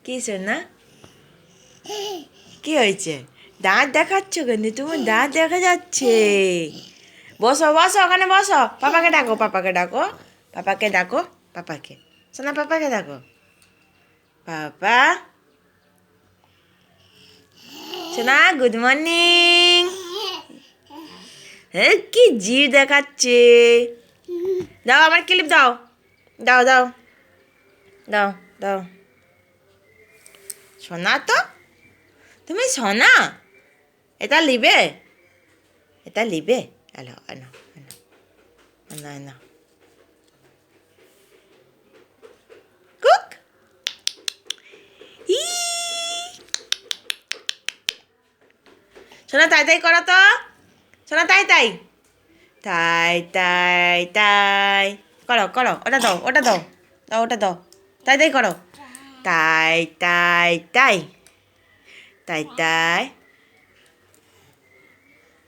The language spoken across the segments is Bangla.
কি শোনা? কি হয়েছে? দাঁত দেখাচ্ছ কেন? তোমার দাঁত দেখা যাচ্ছে। বসো বসো, ওখানে বসো। পাপাকে ডাকো, পাপাকে ডাকো, পাপাকে ডাকো, পাপাকে। শোনা, পাপাকে ডাকো। পাপা, শোনা, গুড মর্নিং। হ্যাঁ, কি জিভ দেখাচ্ছে। দাও আমার ক্লিপ দাও, দাও দাও দাও দাও। শোনা তো, তুমি শোনা। এটা লিবে, এটা লিবে। এলো, এনো, এনো, এনো, এনো। কুক। ই, শোনা, তাই তাই করো তো। শোনা, তাই তাই, তাই তাই তাই করো করো। ওটা দাও, ওটা দাও, দাও ওটা দাও। তাই তাই করো। তাই তাই তাই, তাই তাই।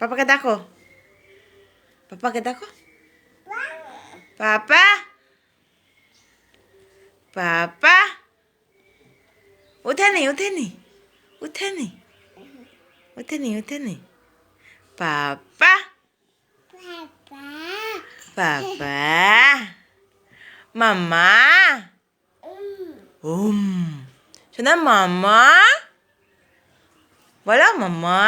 পাপাকে দেখো, পাপাকে দেখো। পাপা, পাপা, উঠেনি উঠেনি উঠেনি উঠেনি উঠেনি। পাপা, পাপা, মাম্মা, শোনা, মাম্মা বলো, মাম্মা।